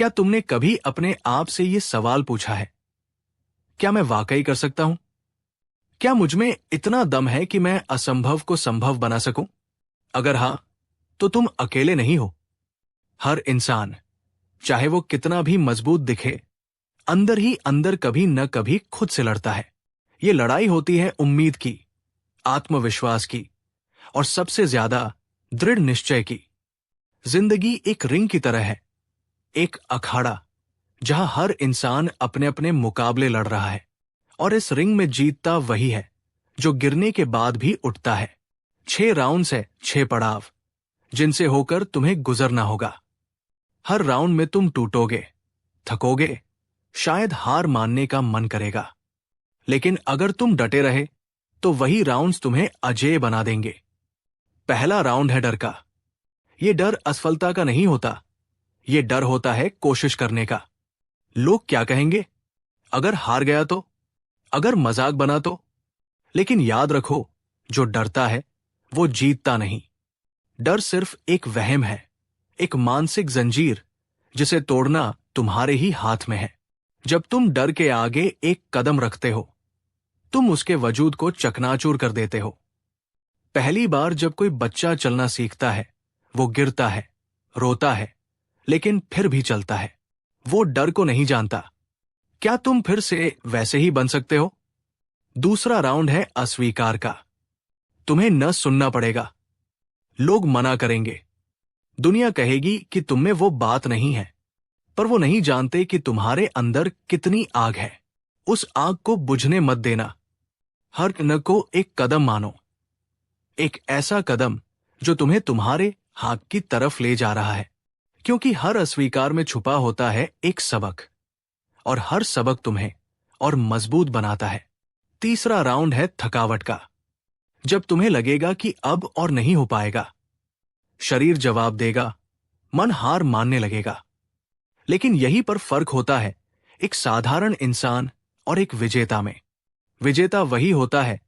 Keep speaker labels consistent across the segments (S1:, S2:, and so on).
S1: क्या तुमने कभी अपने आप से ये सवाल पूछा है, क्या मैं वाकई कर सकता हूं? क्या मुझमें इतना दम है कि मैं असंभव को संभव बना सकूं? अगर हां, तो तुम अकेले नहीं हो। हर इंसान, चाहे वो कितना भी मजबूत दिखे, अंदर ही अंदर कभी न कभी खुद से लड़ता है। ये लड़ाई होती है उम्मीद की, आत्मविश्वास की और सबसे ज्यादा दृढ़ निश्चय की। जिंदगी एक रिंग की तरह है, एक अखाड़ा जहां हर इंसान अपने अपने मुकाबले लड़ रहा है, और इस रिंग में जीतता वही है जो गिरने के बाद भी उठता है। 6 राउंड्स है, 6 पड़ाव जिनसे होकर तुम्हें गुजरना होगा। हर राउंड में तुम टूटोगे, थकोगे, शायद हार मानने का मन करेगा, लेकिन अगर तुम डटे रहे तो वही राउंड्स तुम्हें अजेय बना देंगे। पहला राउंड है डर का। ये डर असफलता का नहीं होता, ये डर होता है कोशिश करने का। लोग क्या कहेंगे? अगर हार गया तो? अगर मजाक बना तो? लेकिन याद रखो, जो डरता है वो जीतता नहीं। डर सिर्फ एक वहम है, एक मानसिक जंजीर जिसे तोड़ना तुम्हारे ही हाथ में है। जब तुम डर के आगे एक कदम रखते हो, तुम उसके वजूद को चकनाचूर कर देते हो। पहली बार जब कोई बच्चा चलना सीखता है, वो गिरता है, रोता है, लेकिन फिर भी चलता है। वो डर को नहीं जानता। क्या तुम फिर से वैसे ही बन सकते हो? दूसरा राउंड है अस्वीकार का। तुम्हें न सुनना पड़ेगा। लोग मना करेंगे, दुनिया कहेगी कि तुम में वो बात नहीं है, पर वो नहीं जानते कि तुम्हारे अंदर कितनी आग है। उस आग को बुझने मत देना। हर न को एक कदम मानो, एक ऐसा कदम जो तुम्हें तुम्हारे हाथ की तरफ ले जा रहा है, क्योंकि हर अस्वीकार में छुपा होता है एक सबक, और हर सबक तुम्हें और मजबूत बनाता है। तीसरा राउंड है थकावट का। जब तुम्हें लगेगा कि अब और नहीं हो पाएगा, शरीर जवाब देगा, मन हार मानने लगेगा। लेकिन यही पर फर्क होता है एक साधारण इंसान और एक विजेता में। विजेता वही होता है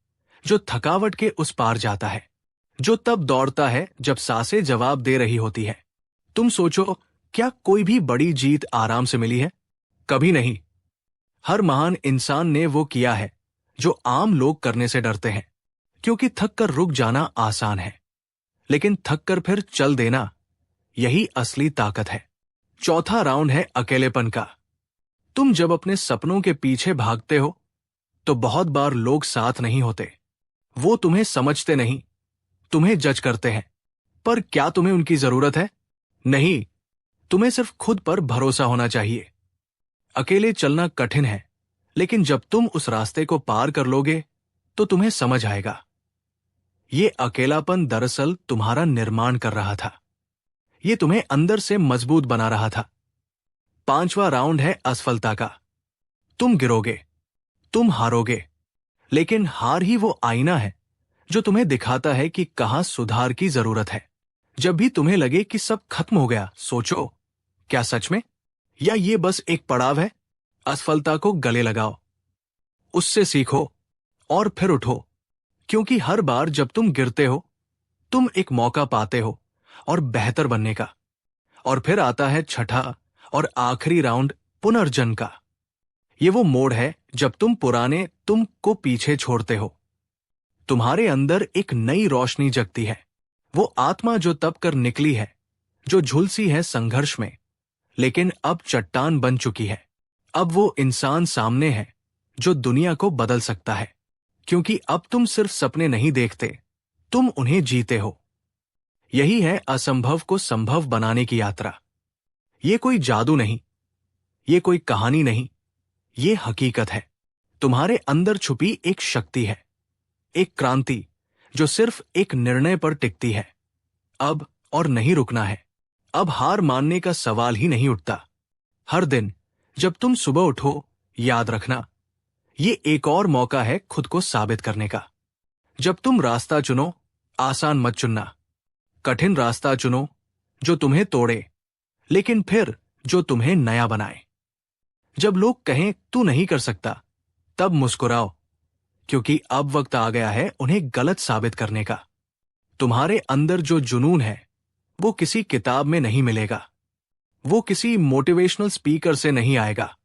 S1: जो थकावट के उस पार जाता है, जो तब दौड़ता है जब सांसें जवाब दे रही होती है। तुम सोचो, क्या कोई भी बड़ी जीत आराम से मिली है? कभी नहीं। हर महान इंसान ने वो किया है जो आम लोग करने से डरते हैं, क्योंकि थक कर रुक जाना आसान है, लेकिन थक कर फिर चल देना, यही असली ताकत है। चौथा राउंड है अकेलेपन का। तुम जब अपने सपनों के पीछे भागते हो तो बहुत बार लोग साथ नहीं होते। वो तुम्हें समझते नहीं, तुम्हें जज करते हैं। पर क्या तुम्हें उनकी जरूरत है? नहीं, तुम्हें सिर्फ खुद पर भरोसा होना चाहिए। अकेले चलना कठिन है, लेकिन जब तुम उस रास्ते को पार कर लोगे तो तुम्हें समझ आएगा, ये अकेलापन दरअसल तुम्हारा निर्माण कर रहा था। ये तुम्हें अंदर से मजबूत बना रहा था। पांचवा राउंड है असफलता का। तुम गिरोगे, तुम हारोगे, लेकिन हार ही वो आईना है जो तुम्हें दिखाता है कि कहां सुधार की जरूरत है। जब भी तुम्हें लगे कि सब खत्म हो गया, सोचो, क्या सच में, या ये बस एक पड़ाव है? असफलता को गले लगाओ, उससे सीखो और फिर उठो, क्योंकि हर बार जब तुम गिरते हो, तुम एक मौका पाते हो और बेहतर बनने का। और फिर आता है छठा और आखिरी राउंड, पुनर्जन्म का। ये वो मोड़ है जब तुम पुराने तुम को पीछे छोड़ते हो। तुम्हारे अंदर एक नई रोशनी जगती है। वो आत्मा जो तप कर निकली है, जो झुलसी है संघर्ष में, लेकिन अब चट्टान बन चुकी है। अब वो इंसान सामने है जो दुनिया को बदल सकता है, क्योंकि अब तुम सिर्फ सपने नहीं देखते, तुम उन्हें जीते हो। यही है असंभव को संभव बनाने की यात्रा। ये कोई जादू नहीं, ये कोई कहानी नहीं, ये हकीकत है। तुम्हारे अंदर छुपी एक शक्ति है, एक क्रांति जो सिर्फ एक निर्णय पर टिकती है। अब और नहीं रुकना है। अब हार मानने का सवाल ही नहीं उठता। हर दिन जब तुम सुबह उठो, याद रखना, ये एक और मौका है खुद को साबित करने का। जब तुम रास्ता चुनो, आसान मत चुनना। कठिन रास्ता चुनो जो तुम्हें तोड़े, लेकिन फिर जो तुम्हें नया बनाए। जब लोग कहें तू नहीं कर सकता, तब मुस्कुराओ, क्योंकि अब वक्त आ गया है उन्हें गलत साबित करने का। तुम्हारे अंदर जो जुनून है, वो किसी किताब में नहीं मिलेगा। वो किसी मोटिवेशनल स्पीकर से नहीं आएगा।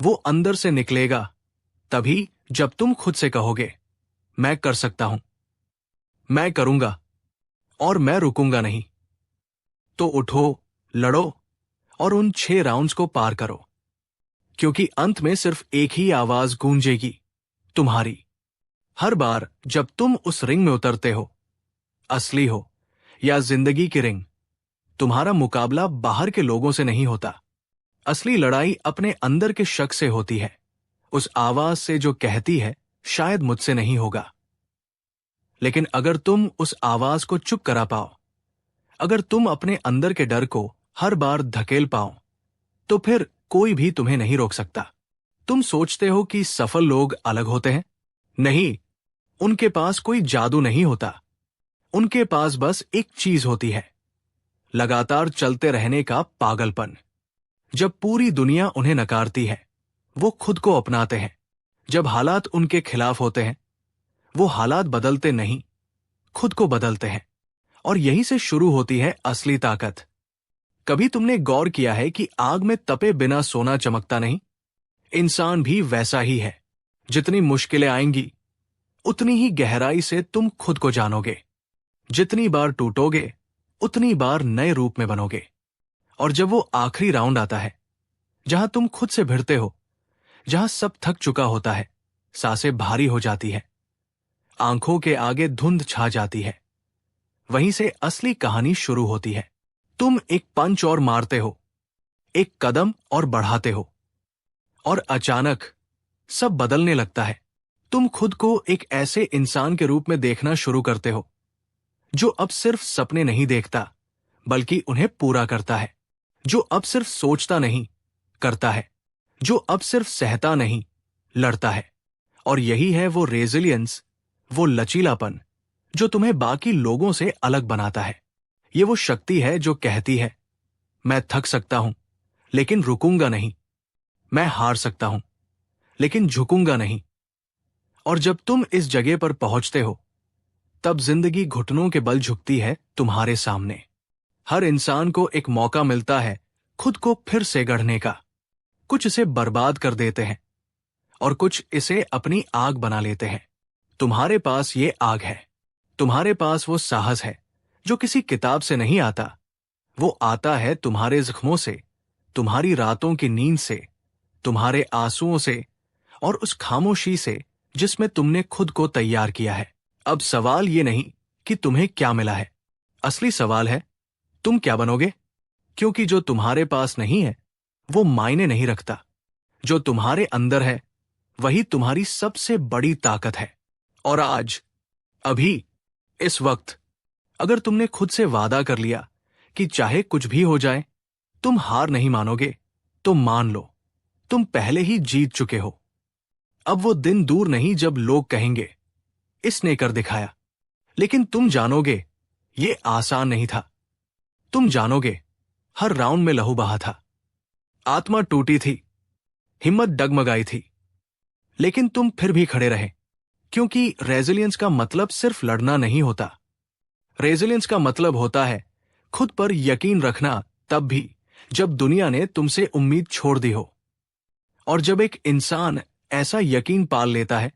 S1: वो अंदर से निकलेगा तभी जब तुम खुद से कहोगे, मैं कर सकता हूं, मैं करूंगा और मैं रुकूंगा नहीं। तो उठो, लड़ो और उन 6 राउंड्स को पार करो, क्योंकि अंत में सिर्फ एक ही आवाज गूंजेगी, तुम्हारी। हर बार जब तुम उस रिंग में उतरते हो, असली हो या जिंदगी की रिंग, तुम्हारा मुकाबला बाहर के लोगों से नहीं होता। असली लड़ाई अपने अंदर के शख्स से होती है, उस आवाज से जो कहती है शायद मुझसे नहीं होगा। लेकिन अगर तुम उस आवाज को चुप करा पाओ, अगर तुम अपने अंदर के डर को हर बार धकेल पाओ, तो फिर कोई भी तुम्हें नहीं रोक सकता। तुम सोचते हो कि सफल लोग अलग होते हैं? नहीं, उनके पास कोई जादू नहीं होता। उनके पास बस एक चीज होती है, लगातार चलते रहने का पागलपन। जब पूरी दुनिया उन्हें नकारती है, वो खुद को अपनाते हैं। जब हालात उनके खिलाफ होते हैं, वो हालात बदलते नहीं, खुद को बदलते हैं। और यहीं से शुरू होती है असली ताकत। कभी तुमने गौर किया है कि आग में तपे बिना सोना चमकता नहीं? इंसान भी वैसा ही है। जितनी मुश्किलें आएंगी, उतनी ही गहराई से तुम खुद को जानोगे। जितनी बार टूटोगे, उतनी बार नए रूप में बनोगे। और जब वो आखिरी राउंड आता है, जहां तुम खुद से भिड़ते हो, जहां सब थक चुका होता है, सांसें भारी हो जाती है, आंखों के आगे धुंध छा जाती है, वहीं से असली कहानी शुरू होती है। तुम एक पंच और मारते हो, एक कदम और बढ़ाते हो, और अचानक सब बदलने लगता है। तुम खुद को एक ऐसे इंसान के रूप में देखना शुरू करते हो, जो अब सिर्फ सपने नहीं देखता, बल्कि उन्हें पूरा करता है। जो अब सिर्फ सोचता नहीं, करता है। जो अब सिर्फ सहता नहीं, लड़ता है। और यही है वो रेजिलियंस, वो लचीलापन, जो तुम्हें बाकी लोगों से अलग बनाता है। ये वो शक्ति है जो कहती है, मैं थक सकता हूं, लेकिन रुकूंगा नहीं। मैं हार सकता हूं, लेकिन झुकूंगा नहीं। और जब तुम इस जगह पर पहुंचते हो, तब जिंदगी घुटनों के बल झुकती है तुम्हारे सामने। हर इंसान को एक मौका मिलता है खुद को फिर से गढ़ने का। कुछ इसे बर्बाद कर देते हैं और कुछ इसे अपनी आग बना लेते हैं। तुम्हारे पास ये आग है। तुम्हारे पास वो साहस है जो किसी किताब से नहीं आता। वो आता है तुम्हारे जख्मों से, तुम्हारी रातों की नींद से, तुम्हारे आंसुओं से, और उस खामोशी से जिसमें तुमने खुद को तैयार किया है। अब सवाल ये नहीं कि तुम्हें क्या मिला है, असली सवाल है तुम क्या बनोगे। क्योंकि जो तुम्हारे पास नहीं है वो मायने नहीं रखता। जो तुम्हारे अंदर है वही तुम्हारी सबसे बड़ी ताकत है। और आज, अभी, इस वक्त, अगर तुमने खुद से वादा कर लिया कि चाहे कुछ भी हो जाए तुम हार नहीं मानोगे, तो मान लो तुम पहले ही जीत चुके हो। अब वो दिन दूर नहीं जब लोग कहेंगे, इसने कर दिखाया। लेकिन तुम जानोगे ये आसान नहीं था। तुम जानोगे हर राउंड में लहू बहा था, आत्मा टूटी थी, हिम्मत डगमगाई थी, लेकिन तुम फिर भी खड़े रहे। क्योंकि रेजिलियंस का मतलब सिर्फ लड़ना नहीं होता। रेजिलियंस का मतलब होता है खुद पर यकीन रखना, तब भी जब दुनिया ने तुमसे उम्मीद छोड़ दी हो। और जब एक इंसान ऐसा यकीन पाल लेता है,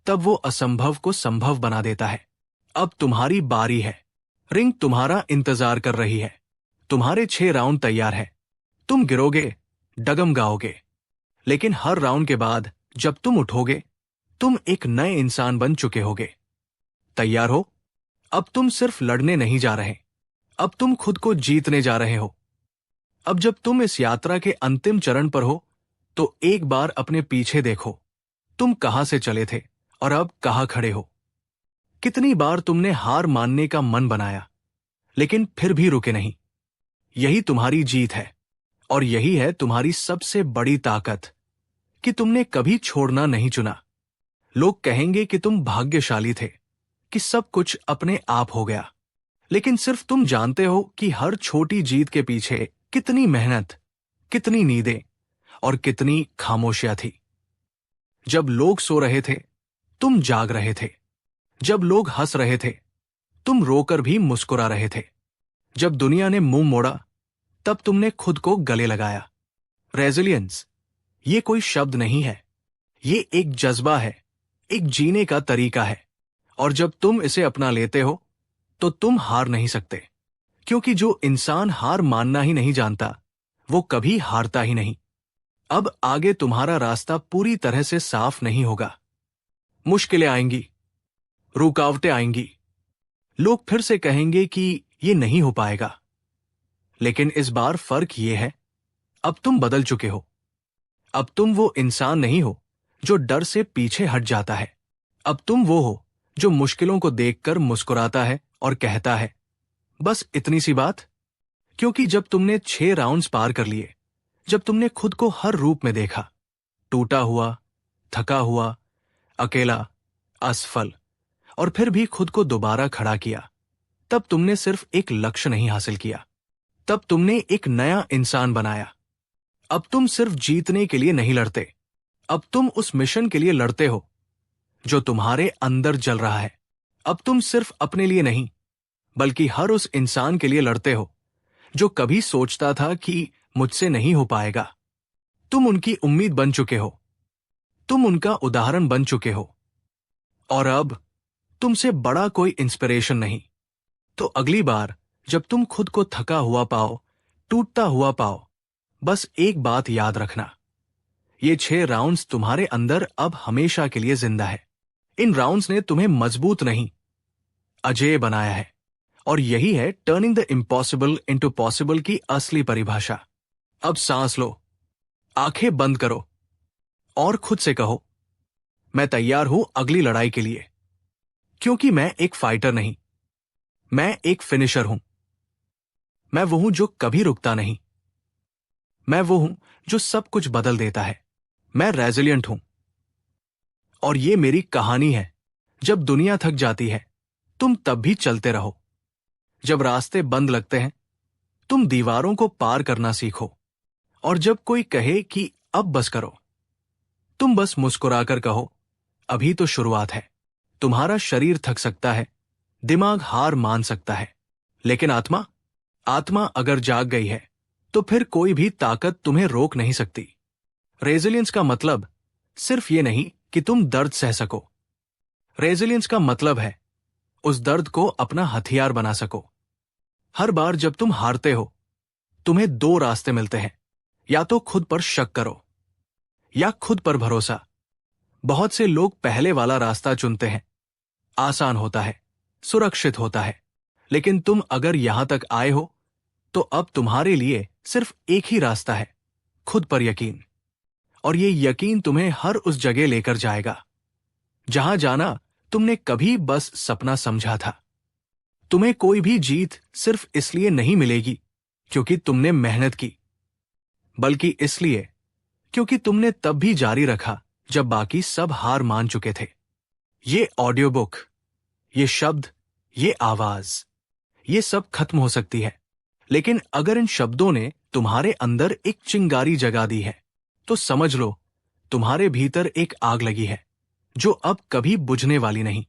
S1: तब वो असंभव को संभव बना देता है। अब तुम्हारी बारी है। रिंग तुम्हारा इंतजार कर रही है। तुम्हारे 6 राउंड तैयार है। तुम गिरोगे, डगमगाओगे, लेकिन हर राउंड के बाद जब तुम उठोगे, तुम एक नए इंसान बन चुके होगे। तैयार हो? अब तुम सिर्फ लड़ने नहीं जा रहे, अब तुम खुद को जीतने जा रहे हो। अब जब तुम इस यात्रा के अंतिम चरण पर हो, तो एक बार अपने पीछे देखो। तुम कहां से चले थे और अब कहां खड़े हो। कितनी बार तुमने हार मानने का मन बनाया, लेकिन फिर भी रुके नहीं। यही तुम्हारी जीत है, और यही है तुम्हारी सबसे बड़ी ताकत, कि तुमने कभी छोड़ना नहीं चुना। लोग कहेंगे कि तुम भाग्यशाली थे, कि सब कुछ अपने आप हो गया, लेकिन सिर्फ तुम जानते हो कि हर छोटी जीत के पीछे कितनी मेहनत, कितनी नींदें और कितनी खामोशियां थी। जब लोग सो रहे थे, तुम जाग रहे थे। जब लोग हंस रहे थे, तुम रोकर भी मुस्कुरा रहे थे। जब दुनिया ने मुंह मोड़ा, तब तुमने खुद को गले लगाया। रेजिलियंस ये कोई शब्द नहीं है, ये एक जज्बा है, एक जीने का तरीका है। और जब तुम इसे अपना लेते हो तो तुम हार नहीं सकते, क्योंकि जो इंसान हार मानना ही नहीं जानता वो कभी हारता ही नहीं। अब आगे तुम्हारा रास्ता पूरी तरह से साफ नहीं होगा। मुश्किलें आएंगी, रुकावटें आएंगी, लोग फिर से कहेंगे कि ये नहीं हो पाएगा। लेकिन इस बार फर्क ये है, अब तुम बदल चुके हो। अब तुम वो इंसान नहीं हो जो डर से पीछे हट जाता है। अब तुम वो हो जो मुश्किलों को देखकर मुस्कुराता है और कहता है, बस इतनी सी बात। क्योंकि जब तुमने 6 राउंड्स पार कर लिए, जब तुमने खुद को हर रूप में देखा, टूटा हुआ, थका हुआ, अकेला, असफल, और फिर भी खुद को दोबारा खड़ा किया, तब तुमने सिर्फ एक लक्ष्य नहीं हासिल किया, तब तुमने एक नया इंसान बनाया। अब तुम सिर्फ जीतने के लिए नहीं लड़ते, अब तुम उस मिशन के लिए लड़ते हो जो तुम्हारे अंदर जल रहा है। अब तुम सिर्फ अपने लिए नहीं, बल्कि हर उस इंसान के लिए लड़ते हो जो कभी सोचता था कि मुझसे नहीं हो पाएगा। तुम उनकी उम्मीद बन चुके हो, तुम उनका उदाहरण बन चुके हो, और अब तुमसे बड़ा कोई इंस्पिरेशन नहीं। तो अगली बार जब तुम खुद को थका हुआ पाओ, टूटता हुआ पाओ, बस एक बात याद रखना, ये 6 राउंड्स तुम्हारे अंदर अब हमेशा के लिए जिंदा है। इन राउंड्स ने तुम्हें मजबूत नहीं, अजेय बनाया है। और यही है turning the impossible into possible की असली परिभाषा। अब सांस लो, आंखें बंद करो और खुद से कहो, मैं तैयार हूं अगली लड़ाई के लिए। क्योंकि मैं एक फाइटर नहीं, मैं एक फिनिशर हूं। मैं वो हूं जो कभी रुकता नहीं, मैं वो हूं जो सब कुछ बदल देता है। मैं रेजिलिएंट हूं, और ये मेरी कहानी है। जब दुनिया थक जाती है, तुम तब भी चलते रहो। जब रास्ते बंद लगते हैं, तुम दीवारों को पार करना सीखो। और जब कोई कहे कि अब बस करो, तुम बस मुस्कुराकर कहो, अभी तो शुरुआत है। तुम्हारा शरीर थक सकता है, दिमाग हार मान सकता है, लेकिन आत्मा अगर जाग गई है तो फिर कोई भी ताकत तुम्हें रोक नहीं सकती। रेजिलियंस का मतलब सिर्फ ये नहीं कि तुम दर्द सह सको। रेजिलियंस का मतलब है उस दर्द को अपना हथियार बना सको। हर बार जब तुम हारते हो, तुम्हें 2 रास्ते मिलते हैं, या तो खुद पर शक करो या खुद पर भरोसा। बहुत से लोग पहले वाला रास्ता चुनते हैं, आसान होता है, सुरक्षित होता है। लेकिन तुम अगर यहां तक आए हो तो अब तुम्हारे लिए सिर्फ एक ही रास्ता है, खुद पर यकीन। और ये यकीन तुम्हें हर उस जगह लेकर जाएगा जहां जाना तुमने कभी बस सपना समझा था। तुम्हें कोई भी जीत सिर्फ इसलिए नहीं मिलेगी क्योंकि तुमने मेहनत की, बल्कि इसलिए क्योंकि तुमने तब भी जारी रखा जब बाकी सब हार मान चुके थे। ये ऑडियो बुक, ये शब्द, ये आवाज, ये सब खत्म हो सकती है, लेकिन अगर इन शब्दों ने तुम्हारे अंदर एक चिंगारी जगा दी है तो समझ लो तुम्हारे भीतर एक आग लगी है जो अब कभी बुझने वाली नहीं।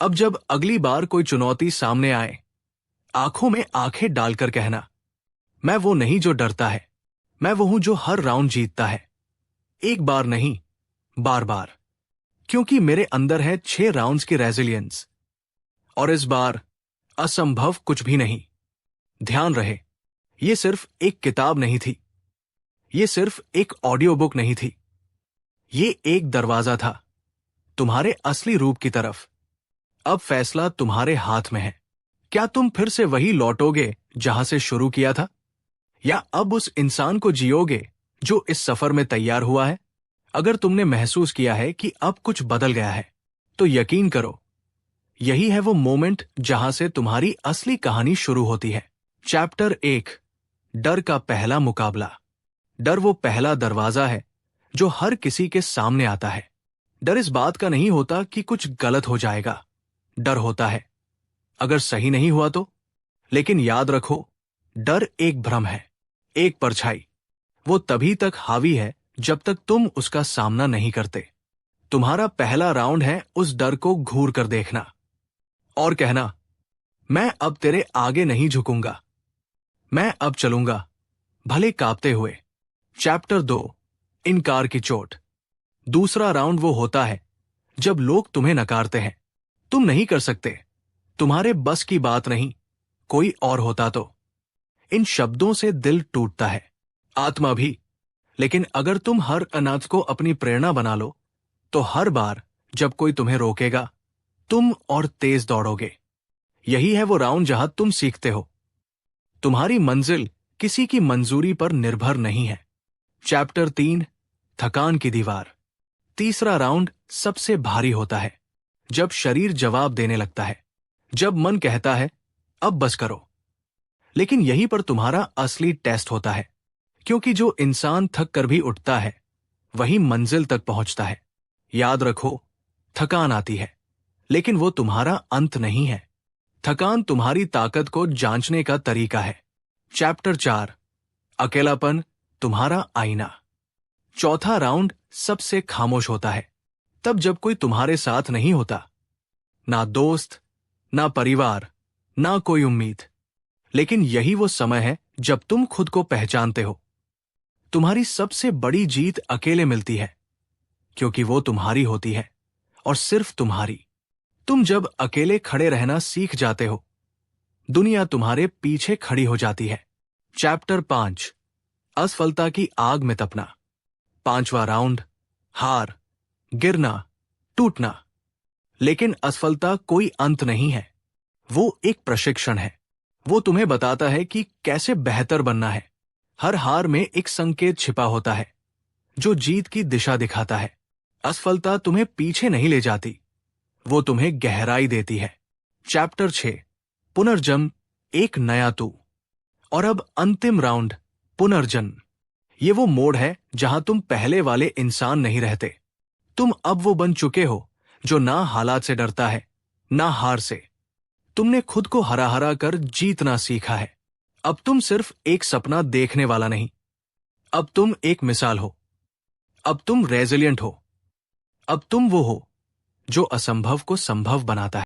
S1: अब जब अगली बार कोई चुनौती सामने आए, आंखों में आंखें डालकर कहना, मैं वो नहीं जो डरता है, मैं वो हूं जो हर राउंड जीतता है। एक बार नहीं, बार बार। क्योंकि मेरे अंदर है 6 राउंड्स की रेजिलियंस। और इस बार असंभव कुछ भी नहीं। ध्यान रहे, ये सिर्फ एक किताब नहीं थी, ये सिर्फ एक ऑडियो बुक नहीं थी, ये एक दरवाजा था तुम्हारे असली रूप की तरफ। अब फैसला तुम्हारे हाथ में है। क्या तुम फिर से वही लौटोगे जहां से शुरू किया था, या अब उस इंसान को जियोगे जो इस सफर में तैयार हुआ है? अगर तुमने महसूस किया है कि अब कुछ बदल गया है, तो यकीन करो, यही है वो मोमेंट जहां से तुम्हारी असली कहानी शुरू होती है। चैप्टर 1, डर का पहला मुकाबला। डर वो पहला दरवाजा है जो हर किसी के सामने आता है। डर इस बात का नहीं होता कि कुछ गलत हो जाएगा, डर होता है अगर सही नहीं हुआ तो। लेकिन याद रखो, डर एक भ्रम है, एक परछाई। वो तभी तक हावी है जब तक तुम उसका सामना नहीं करते। तुम्हारा पहला राउंड है उस डर को घूर कर देखना और कहना, मैं अब तेरे आगे नहीं झुकूंगा, मैं अब चलूंगा भले कांपते हुए। चैप्टर 2, इनकार की चोट। दूसरा राउंड वो होता है जब लोग तुम्हें नकारते हैं। तुम नहीं कर सकते, तुम्हारे बस की बात नहीं, कोई और होता तो। इन शब्दों से दिल टूटता है, आत्मा भी। लेकिन अगर तुम हर अनाथ को अपनी प्रेरणा बना लो, तो हर बार जब कोई तुम्हें रोकेगा, तुम और तेज दौड़ोगे। यही है वो राउंड जहां तुम सीखते हो तुम्हारी मंजिल किसी की मंजूरी पर निर्भर नहीं है। चैप्टर 3, थकान की दीवार। तीसरा राउंड सबसे भारी होता है, जब शरीर जवाब देने लगता है, जब मन कहता है अब बस करो। लेकिन यहीं पर तुम्हारा असली टेस्ट होता है, क्योंकि जो इंसान थक कर भी उठता है वही मंजिल तक पहुंचता है। याद रखो, थकान आती है, लेकिन वो तुम्हारा अंत नहीं है। थकान तुम्हारी ताकत को जांचने का तरीका है। चैप्टर 4, अकेलापन तुम्हारा आईना। चौथा राउंड सबसे खामोश होता है, तब जब कोई तुम्हारे साथ नहीं होता, ना दोस्त, ना परिवार, ना कोई उम्मीद। लेकिन यही वो समय है जब तुम खुद को पहचानते हो। तुम्हारी सबसे बड़ी जीत अकेले मिलती है, क्योंकि वो तुम्हारी होती है और सिर्फ तुम्हारी। तुम जब अकेले खड़े रहना सीख जाते हो, दुनिया तुम्हारे पीछे खड़ी हो जाती है। चैप्टर 5, असफलता की आग में तपना। पांचवा राउंड, हार, गिरना, टूटना। लेकिन असफलता कोई अंत नहीं है, वो एक प्रशिक्षण है। वो तुम्हें बताता है कि कैसे बेहतर बनना है। हर हार में एक संकेत छिपा होता है जो जीत की दिशा दिखाता है। असफलता तुम्हें पीछे नहीं ले जाती, वो तुम्हें गहराई देती है। चैप्टर 6, पुनर्जन्म, एक नया तू। और अब अंतिम राउंड, पुनर्जन्म। ये वो मोड़ है जहां तुम पहले वाले इंसान नहीं रहते। तुम अब वो बन चुके हो जो ना हालात से डरता है, ना हार से। तुमने खुद को हरा हरा कर जीतना सीखा है। अब तुम सिर्फ एक सपना देखने वाला नहीं, अब तुम एक मिसाल हो। अब तुम रेजिलिएंट हो। अब तुम वो हो जो असंभव को संभव बनाता है।